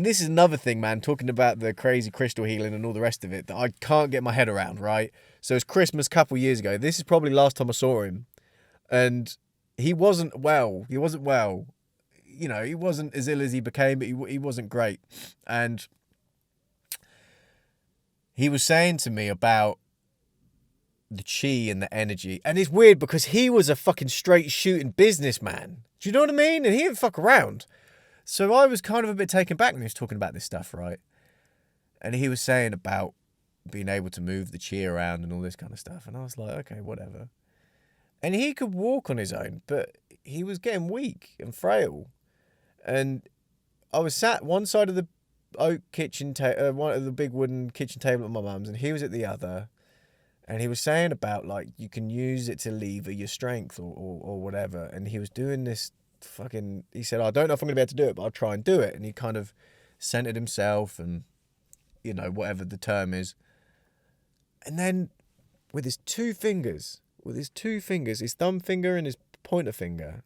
this is another thing, man, talking about the crazy crystal healing and all the rest of it that I can't get my head around, right? So it's Christmas a couple years ago. This is probably last time I saw him. And he wasn't well. He wasn't as ill as he became, but he wasn't great. And he was saying to me about the chi and the energy. And it's weird because he was a fucking straight shooting businessman. Do you know what I mean? And he didn't fuck around. So I was kind of a bit taken back when he was talking about this stuff, right? And he was saying about being able to move the chi around and all this kind of stuff. And I was like, okay, whatever. And he could walk on his own, but he was getting weak and frail. And I was sat one side of the oak kitchen table, one of the big wooden kitchen table at my mum's, and he was at the other. And he was saying about, you can use it to lever your strength or whatever. And he was doing this he said, I don't know if I'm going to be able to do it, but I'll try and do it. And he kind of centered himself and, whatever the term is. And then with his two fingers, his thumb finger and his pointer finger,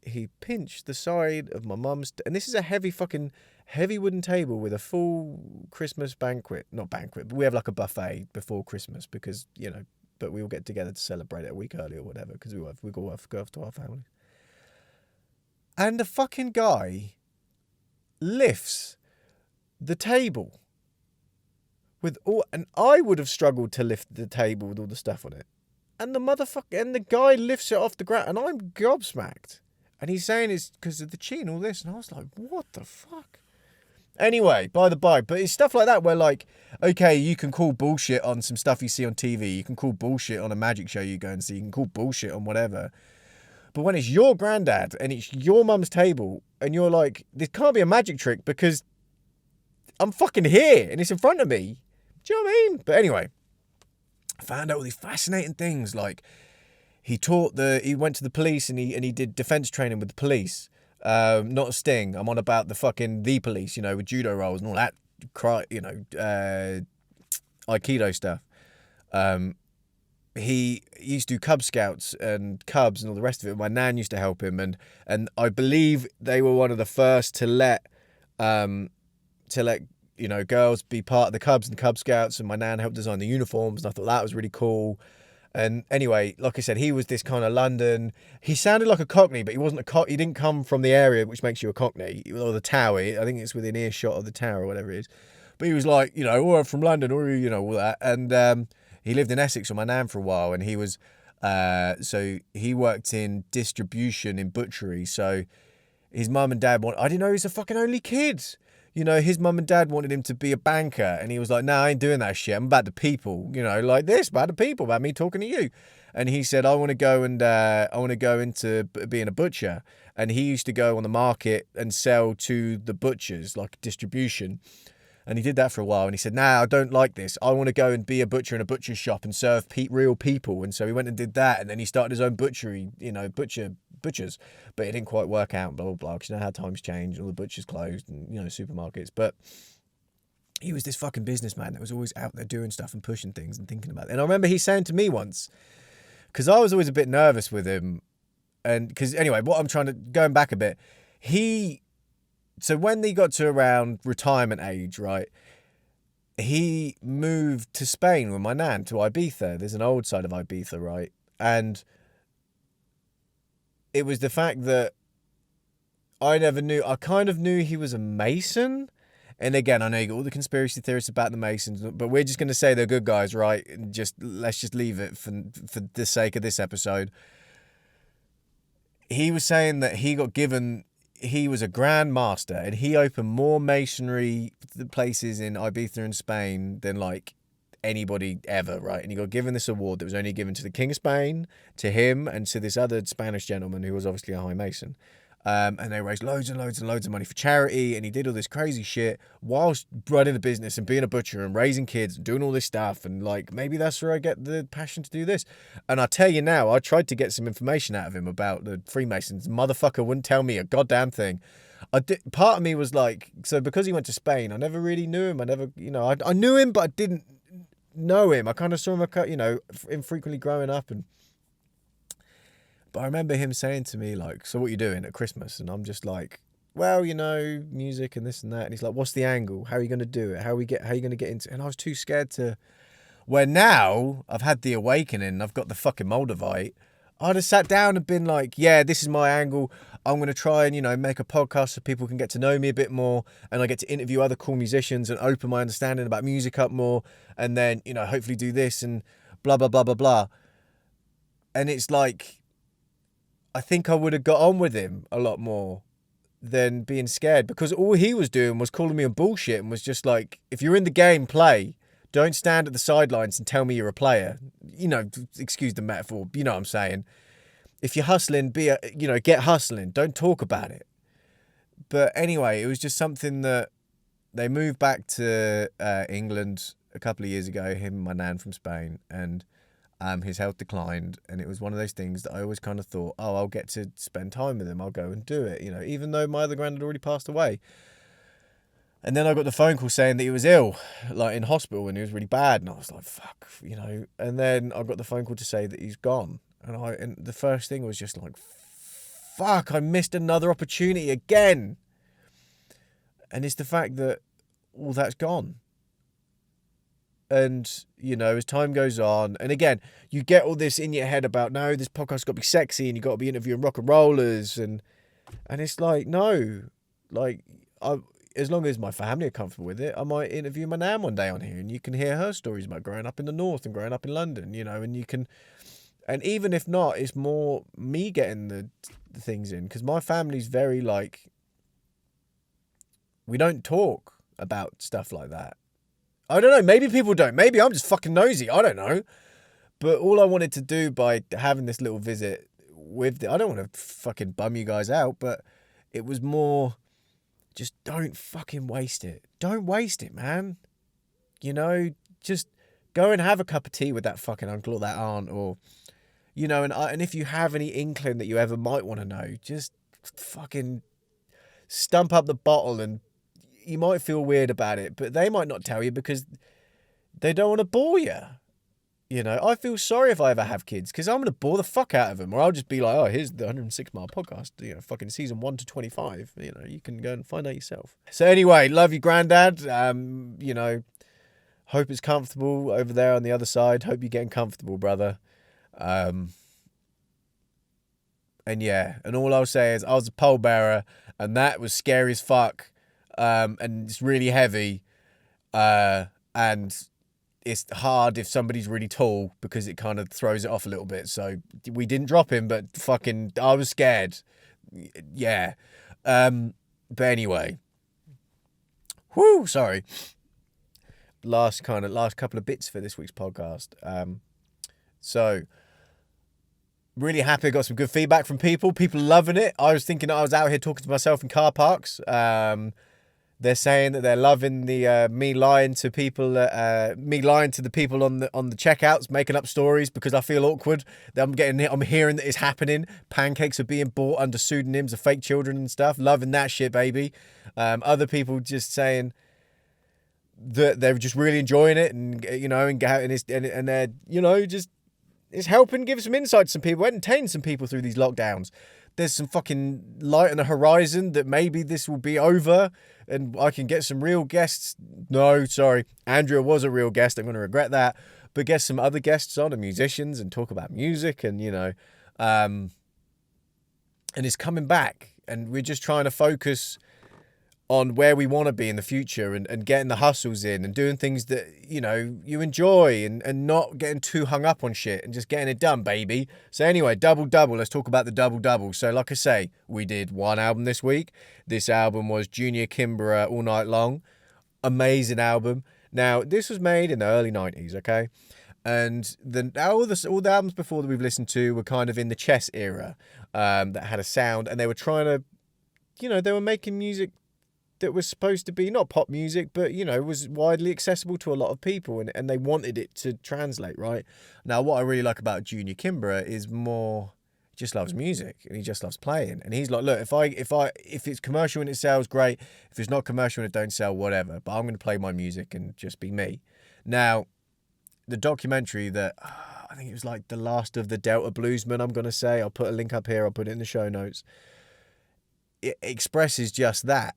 he pinched the side of my mum's, and this is a heavy wooden table with a full Christmas not banquet, but we have like a buffet before Christmas because, but we all get together to celebrate it a week early or whatever, because we go off to our family. And the fucking guy lifts the table with all, and I would have struggled to lift the table with all the stuff on it. And the guy lifts it off the ground, and I'm gobsmacked. And he's saying it's because of the chi and all this, and I was like, what the fuck? Anyway, by the by, but it's stuff like that where, like, okay, you can call bullshit on some stuff you see on TV, you can call bullshit on a magic show you go and see, you can call bullshit on whatever. But when it's your granddad and it's your mum's table, and you're like, this can't be a magic trick because I'm fucking here and it's in front of me. Do you know what I mean? But anyway, I found out all these fascinating things. Like, he went to the police and he did defense training with the police. Not a sting. I'm on about the police, with judo rolls and all that, Aikido stuff. He used to do Cub Scouts and Cubs and all the rest of it. My nan used to help him, and I believe they were one of the first to let girls be part of the Cubs and Cub Scouts, and my nan helped design the uniforms, and I thought that was really cool. And anyway, like I said, he was this kind of London. He sounded like a Cockney, but he wasn't he didn't come from the area, which makes you a Cockney, or the Tower. I think it's within earshot of the Tower or whatever it is. But he was like, I'm from London, or all that. And he lived in Essex with my nan for a while, and he was, so he worked in distribution in butchery. So his mum and dad I didn't know he was a fucking only kid. His mum and dad wanted him to be a banker, and he was like, no, I ain't doing that shit. I'm about the people, like this, about the people, about me talking to you. And he said, I want to go into being a butcher. And he used to go on the market and sell to the butchers, like distribution. And he did that for a while, and he said, nah, I don't like this. I want to go and be a butcher in a butcher's shop and serve real people. And so he went and did that, and then he started his own butchery, butchers. But it didn't quite work out, blah, blah, blah, because how times change, and all the butchers closed, and, supermarkets. But he was this fucking businessman that was always out there doing stuff and pushing things and thinking about it. And I remember he saying to me once, because I was always a bit nervous with him, and because, anyway, going back a bit, so when he got to around retirement age, right, he moved to Spain with my nan, to Ibiza. There's an old side of Ibiza, right? And it was the fact that I kind of knew he was a Mason. And again, I know you got all the conspiracy theorists about the Masons, but we're just going to say they're good guys, right? And let's just leave it for the sake of this episode. He was saying that he was a grand master, and he opened more masonry places in Ibiza and Spain than like anybody ever, right? And he got given this award that was only given to the King of Spain, to him, and to this other Spanish gentleman who was obviously a high mason. And they raised loads and loads and loads of money for charity, and he did all this crazy shit whilst running a business and being a butcher and raising kids and doing all this stuff. And like, maybe that's where I get the passion to do this. And I tell you now, I tried to get some information out of him about the Freemasons. Motherfucker wouldn't tell me a goddamn thing. Part of me was like, so because he went to Spain, I never really knew him. I knew him, but I didn't know him. I kind of saw him, infrequently growing up, but I remember him saying to me, like, so what are you doing at Christmas? And I'm just like, well, music and this and that. And he's like, what's the angle? How are you going to do it? How are you going to get into it? And I was too scared to, where now I've had the awakening and I've got the fucking Moldavite, I'd have sat down and been like, yeah, this is my angle. I'm going to try and, make a podcast so people can get to know me a bit more. And I get to interview other cool musicians and open my understanding about music up more. And then, hopefully do this and blah, blah, blah, blah, blah. And it's like, I think I would have got on with him a lot more than being scared, because all he was doing was calling me a bullshit and was just like, if you're in the game, play. Don't stand at the sidelines and tell me you're a player. Excuse the metaphor, you know what I'm saying. If you're hustling, get hustling. Don't talk about it. But anyway, it was just something that they moved back to England a couple of years ago, him and my nan from Spain, and his health declined, and it was one of those things that I always kind of thought, oh, I'll get to spend time with him, I'll go and do it, even though my other granddad already passed away. And then I got the phone call saying that he was ill, like in hospital, and he was really bad, and I was like, fuck, and then I got the phone call to say that he's gone, and the first thing was just like, fuck, I missed another opportunity again. And it's the fact that all that's gone. And, you know, as time goes on, and again, you get all this in your head about, no, this podcast's got to be sexy and you got to be interviewing rock and rollers. And it's like, no, like, as long as my family are comfortable with it, I might interview my nan one day on here and you can hear her stories about growing up in the North and growing up in London, you know, and you can, and even if not, it's more me getting the things in, because my family's very like, we don't talk about stuff like that. I don't know, maybe people don't. Maybe I'm just fucking nosy. I don't know. But all I wanted to do by having this little visit with I don't want to fucking bum you guys out, but it was more just don't fucking waste it. Don't waste it, man. You know, just go and have a cup of tea with that fucking uncle or that aunt, or, you know, and if you have any inkling that you ever might want to know, just fucking stump up the bottle. And you might feel weird about it, but they might not tell you because they don't want to bore you. You know, I feel sorry if I ever have kids, because I'm going to bore the fuck out of them, or I'll just be like, oh, here's the 106 Mile podcast, you know, fucking season 1 to 25, you know, you can go and find out yourself. So anyway, love you, Grandad. You know, hope it's comfortable over there on the other side. Hope you're getting comfortable, brother. And yeah, and all I'll say is I was a pallbearer, and that was scary as fuck. And it's really heavy, and it's hard if somebody's really tall, because it kind of throws it off a little bit. So we didn't drop him, but fucking I was scared. Yeah. But anyway, sorry. Last couple of bits for this week's podcast. So really happy I got some good feedback from people loving it. I was thinking I was out here talking to myself in car parks. They're saying that they're loving the me lying to the people on the checkouts, making up stories because I feel awkward. That I'm hearing that it's happening. Pancakes are being bought under pseudonyms of fake children and stuff. Loving that shit, baby. Other people just saying that they're just really enjoying it, and you know, and they're, you know, just it's helping give some insight to some people, entertain some people through these lockdowns. There's some fucking light on the horizon that maybe this will be over and I can get some real guests. No, sorry. Andrea was a real guest. I'm going to regret that. But get some other guests on and musicians and talk about music and, you know. And it's coming back. And we're just trying to focus on where we want to be in the future and getting the hustles in and doing things that, you know, you enjoy and not getting too hung up on shit and just getting it done, baby. So anyway, double. Let's talk about the double. So like I say, we did one album this week. This album was Junior Kimbrough, All Night Long. Amazing album. Now, this was made in the early 90s, okay? And all the albums before that we've listened to were kind of in the Chess era, that had a sound, and they were trying to, you know, they were making music that was supposed to be not pop music, but, you know, was widely accessible to a lot of people, and they wanted it to translate, right? Now, what I really like about Junior Kimbrough is more, he just loves music and he just loves playing. And he's like, look, if it's commercial and it sells, great. If it's not commercial and it don't sell, whatever. But I'm going to play my music and just be me. Now, the documentary that, I think it was like The Last of the Delta Bluesmen, I'm going to say, I'll put a link up here, I'll put it in the show notes. It expresses just that.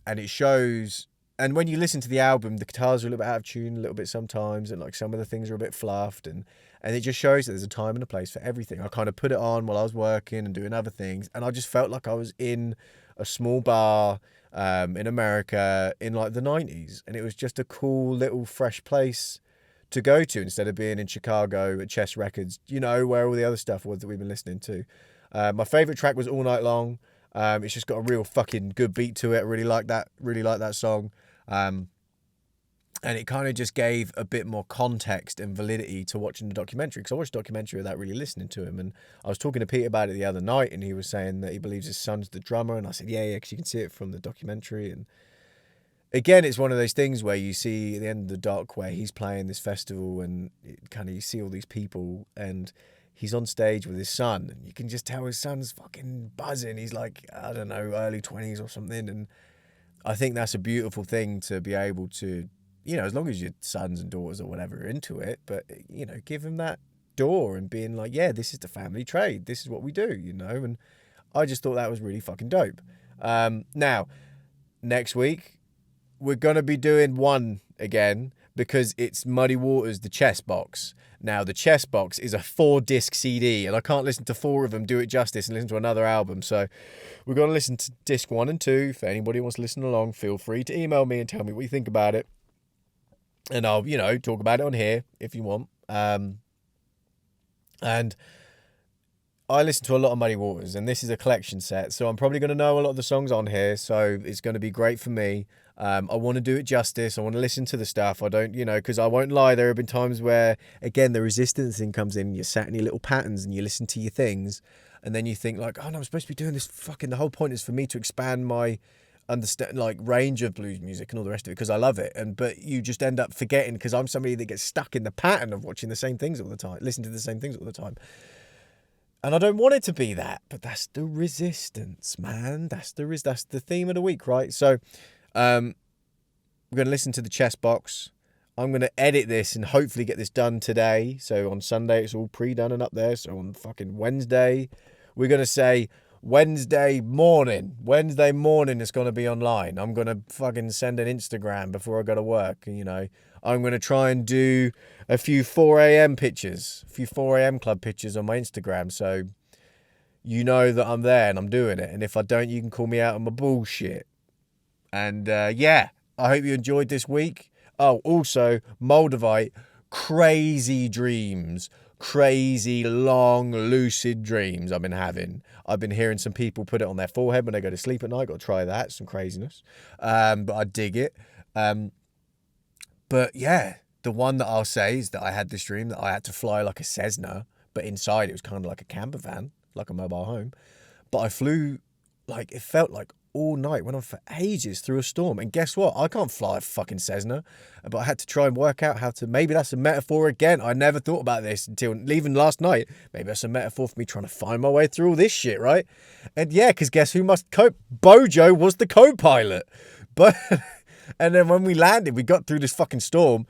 And it shows, and when you listen to the album, the guitars are a little bit out of tune a little bit sometimes, and like some of the things are a bit fluffed, and it just shows that there's a time and a place for everything. I kind of put it on while I was working and doing other things, and I just felt like I was in a small bar in America in like the 90s, and it was just a cool little fresh place to go to instead of being in Chicago at Chess Records, you know, where all the other stuff was that we've been listening to. My favourite track was All Night Long. It's just got a real fucking good beat to it. I really like that song. And it kind of just gave a bit more context and validity to watching the documentary, because I watched a documentary without really listening to him. And I was talking to Pete about it the other night, and he was saying that he believes his son's the drummer. And I said, yeah, because you can see it from the documentary. And again, it's one of those things where you see at the end of the doc where he's playing this festival, and you see all these people, and he's on stage with his son, and you can just tell his son's fucking buzzing. He's like, I don't know, early 20s or something. And I think that's a beautiful thing to be able to, you know, as long as your sons and daughters or whatever are into it, but, you know, give him that door and being like, yeah, this is the family trade. This is what we do, you know? And I just thought that was really fucking dope. Now, next week, we're going to be doing one again, because it's Muddy Waters, the Chess Box. Now, the Chess Box is a 4-disc CD, and I can't listen to 4 of them, do it justice, and listen to another album. So we're going to listen to disc 1 and 2. If anybody wants to listen along, feel free to email me and tell me what you think about it. And I'll, talk about it on here if you want. And I listen to a lot of Muddy Waters, and this is a collection set, so I'm probably going to know a lot of the songs on here, so it's going to be great for me. I want to do it justice. I want to listen to the stuff. I don't, because I won't lie, there have been times where, again, the resistance thing comes in, you're sat in your little patterns and you listen to your things, and then you think like, oh no, I'm supposed to be doing this the whole point is for me to expand my range of blues music and all the rest of it because I love it, but you just end up forgetting because I'm somebody that gets stuck in the pattern of watching the same things all the time, listening to the same things all the time. And I don't want it to be that, but that's the resistance, man. That's the theme of the week, right? So, we're going to listen to the Chess Box. I'm going to edit this and hopefully get this done today. So on Sunday, it's all pre-done and up there. So on fucking Wednesday, we're going to say Wednesday morning it's going to be online. I'm going to fucking send an Instagram before I go to work. I'm going to try and do a few 4 a.m. pictures, a few 4 a.m. club pictures on my Instagram. So you know that I'm there and I'm doing it. And if I don't, you can call me out on my bullshit. And I hope you enjoyed this week. Oh, also, Moldavite, crazy dreams. Crazy, long, lucid dreams I've been having. I've been hearing some people put it on their forehead when they go to sleep at night. Got to try that. Some craziness. But I dig it. But yeah, the one that I'll say is that I had this dream that I had to fly like a Cessna, but inside it was kind of like a camper van, like a mobile home. But I flew, it felt like all night, went on for ages through a storm. And guess what? I can't fly a fucking Cessna, but I had to try and work out how to, maybe that's a metaphor again. I never thought about this until leaving last night. Maybe that's a metaphor for me trying to find my way through all this shit, right? And yeah, because guess who must cope? Bojo was the co-pilot. But, and then when we landed, we got through this fucking storm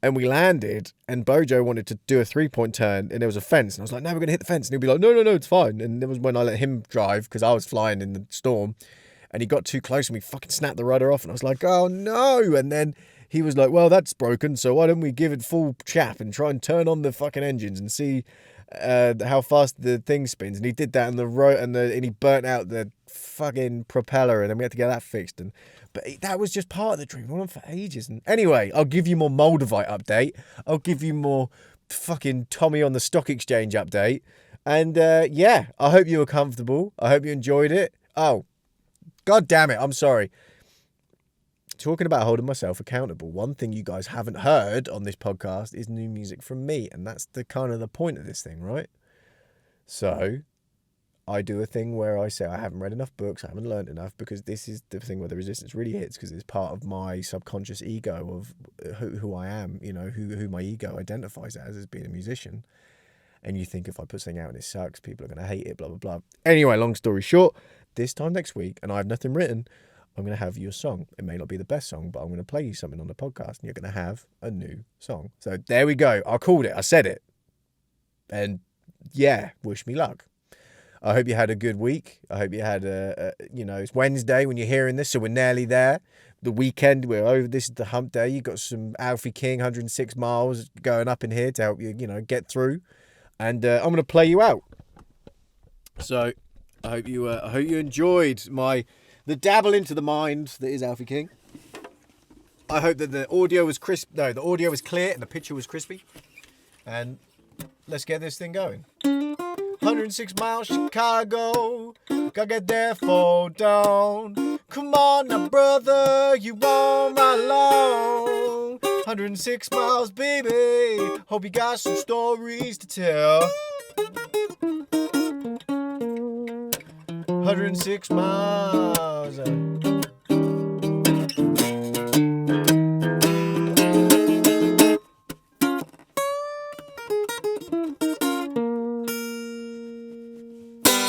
and we landed and Bojo wanted to do a 3-point turn and there was a fence. And I was like, no, we're going to hit the fence. And he'll be like, no, it's fine. And it was when I let him drive because I was flying in the storm. And he got too close and we fucking snapped the rudder off. And I was like, oh no. And then he was like, well, that's broken. So why don't we give it full chap and try and turn on the fucking engines and see how fast the thing spins. And he did that and and he burnt out the fucking propeller. And then we had to get that fixed. But that was just part of the dream. Went on for ages. And anyway, I'll give you more Moldavite update. I'll give you more fucking Tommy on the stock exchange update. And I hope you were comfortable. I hope you enjoyed it. Oh, God damn it, I'm sorry. Talking about holding myself accountable, one thing you guys haven't heard on this podcast is new music from me, and that's the kind of the point of this thing, right? So, I do a thing where I say I haven't read enough books, I haven't learned enough, because this is the thing where the resistance really hits, because it's part of my subconscious ego of who I am, who my ego identifies as being a musician. And you think if I put something out and it sucks, people are going to hate it, blah, blah, blah. Anyway, long story short, this time next week, and I have nothing written, I'm going to have you a song. It may not be the best song, but I'm going to play you something on the podcast, and you're going to have a new song. So there we go. I called it. I said it. And yeah, wish me luck. I hope you had a good week. I hope you had it's Wednesday when you're hearing this, so we're nearly there. The weekend, we're over. This is the hump day. You got some Alfie King, 106 miles going up in here to help you, get through. And I'm going to play you out. So I hope you enjoyed the dabble into the mind that is Alfie King. I hope that the audio was crisp. No, the audio was clear and the picture was crispy. And let's get this thing going. 106 miles Chicago, gotta get there for dawn. Come on now, brother, you on my lawn. 106 miles, baby. Hope you got some stories to tell. 106 miles.